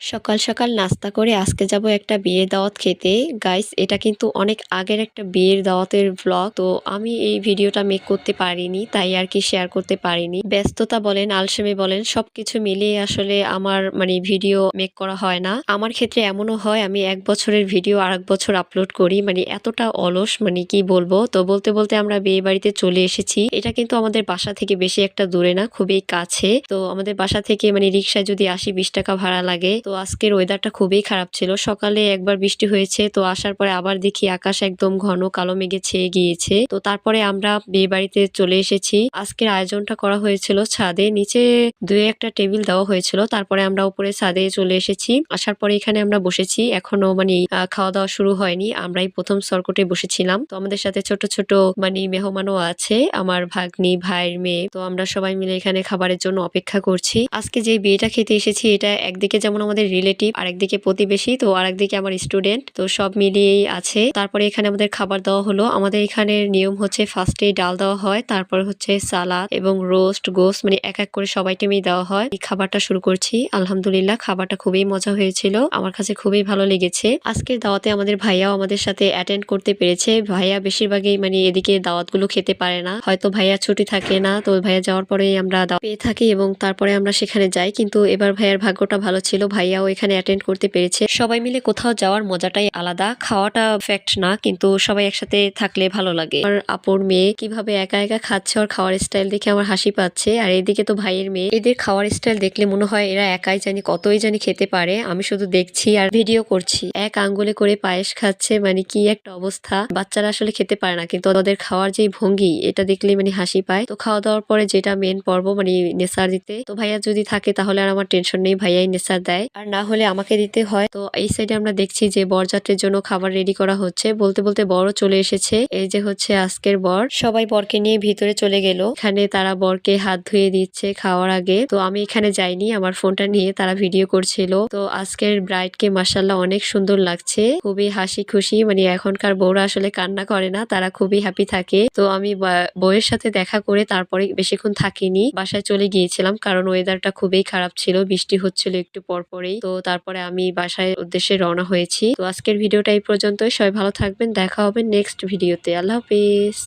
সকাল সকাল নাস্তা করে আজকে যাব একটা বিয়ের দাওয়াত খেতে। গাইস, এটা কিন্তু অনেক আগের একটা বিয়ের দাওয়াতের ভ্লগ। তো আমি এই ভিডিওটা মেক করতে পারিনি, তাই আর কি শেয়ার করতে পারিনি। ব্যস্ততা বলেন, আলসেমি বলেন, সবকিছু মিলিয়ে আসলে আমার ভিডিও মেক করা হয় না। আমার ক্ষেত্রে এমনও হয় আমি ১ বছরের ভিডিও আরেক বছর আপলোড করি। এতটা অলস, কি বলবো। তো বলতে বলতে আমরা বিয়ে বাড়িতে চলে এসেছি। এটা কিন্তু আমাদের বাসা থেকে বেশি একটা দূরে না, খুবই কাছে। তো আমাদের বাসা থেকে রিক্সায় যদি আসি ২০ টাকা ভাড়া লাগে। তো আজকের ওয়েদারটা খুবই খারাপ ছিল। সকালে একবার বৃষ্টি হয়েছে, তো আসার পরে আবার দেখি আকাশ একদম ঘন কালো মেঘে ছেয়ে গিয়েছে। তো তারপরে আমরা বিয়ে বাড়িতে চলে এসেছি। আজকের আয়োজনটা করা হয়েছিল ছাদে, নিচে ২-১টা টেবিল দেওয়া হয়েছিল। তারপরে আমরা উপরে ছাদে চলে এসেছি। আসার পরে এখানে আমরা বসেছি। এখনো খাওয়া দাওয়া শুরু হয়নি। আমরাই প্রথম সরকটে বসেছিলাম। তো আমাদের সাথে ছোট ছোট মেহমানও আছে, আমার ভাগ্নি, ভাইয়ের মেয়ে। তো আমরা সবাই মিলে এখানে খাবারের জন্য অপেক্ষা করছি। আজকে যে বিয়েটা খেতে এসেছি, এটা একদিকে যেমন আমাদের রিলেটিভ, আরেকদিকে প্রতিবেশী, তো আরেকদিকে আমার স্টুডেন্ট। তো সব মিলিয়েই আছে। তারপরে এখানে আমাদের খাবার দেওয়া হলো। আমাদের এখানের নিয়ম হচ্ছে ফার্স্টে ডাল দেওয়া হয়, তারপর হচ্ছে সালাদ এবং রোস্ট, গোস্ট, এক এক করে সবাই টেমেই দেওয়া হয়। এই খাবারটা শুরু করছি। আলহামদুলিল্লাহ, খাবারটা খুবই মজা হয়েছিল, আমার কাছে খুবই ভালো লেগেছে। আজকের দাওয়াতে আমাদের ভাইয়াও আমাদের সাথে অ্যাটেন্ড করতে পেরেছে। ভাইয়া বেশিরভাগই এদিকে দাওয়াতগুলো খেতে পারে না, হয়তো ভাইয়া ছুটি থাকে না। তো ভাইয়া যাওয়ার পরেই আমরা দাওয়াত পেয়ে থাকি এবং তারপরে আমরা সেখানে যাই। কিন্তু এবার ভাইয়ার ভাগ্যটা ভালো ছিল, ভাইয়াও এখানে অ্যাটেন্ড করতে পেরেছে। সবাই মিলে কোথাও যাওয়ার মজাটাই আলাদা। খাওয়াটা ফ্যাক্ট না, কিন্তু সবাই একসাথে থাকলে ভালো লাগে। আমার আপুর মেয়ে কিভাবে একা একা খাচ্ছে, ওর খাওয়ার স্টাইল দেখে আমার হাসি পাচ্ছে। আর এদিকে তো ভাইয়ের মেয়ে, এদের খাওয়ার স্টাইল দেখলে মনে হয় এরা একাই কতই খেতে পারে। আমি শুধু দেখছি আর ভিডিও করছি। এক আঙ্গুলে করে পায়েস খাচ্ছে, কি একটা অবস্থা। বাচ্চারা আসলে খেতে পারে না, কিন্তু ওদের খাওয়ার যে ভঙ্গি, এটা দেখলে হাসি পায়। তো খাওয়া দাওয়ার পরে যেটা মেন পর্ব, নেসার দিতে। তো ভাইয়া যদি থাকে তাহলে আর আমার টেনশন নেই, ভাইয়াই নেসার দেয়, আর না হলে আমাকে দিতে হয়। তো এই সাইডে আমরা দেখছি যে বরযাত্রীর জন্য খাবার রেডি করা হচ্ছে। বলতে বলতে বরও চলে এসেছে। এই যে হচ্ছে আজকের বর। সবাই বরকে নিয়ে ভিতরে চলে গেল। এখানে তারা বরকে হাত ধুয়ে দিচ্ছে খাওয়ার আগে। তো আমি এখানে যাইনি, আমার ফোনটা নিয়ে তারা ভিডিও করছিল। তো আজকের ব্রাইডকে মাশাআল্লাহ অনেক সুন্দর লাগছে, খুবই হাসি খুশি। এখনকার বউরা আসলে কান্না করে না, তারা খুবই হ্যাপি থাকে। তো আমি বউয়ের সাথে দেখা করে তারপরে বেশিক্ষণ থাকিনি, বাসায় চলে গিয়েছিলাম, কারণ ওয়েদারটা খুবই খারাপ ছিল, বৃষ্টি হচ্ছিল একটু পরপরেই। তো তারপরে আমি বাসায় উদ্দেশ্যে রওনা হয়েছি। তো আজকের ভিডিওটা এই পর্যন্তই। সবাই ভালো থাকবেন, দেখা হবে নেক্সট ভিডিওতে। আল্লাহ হাফিজ।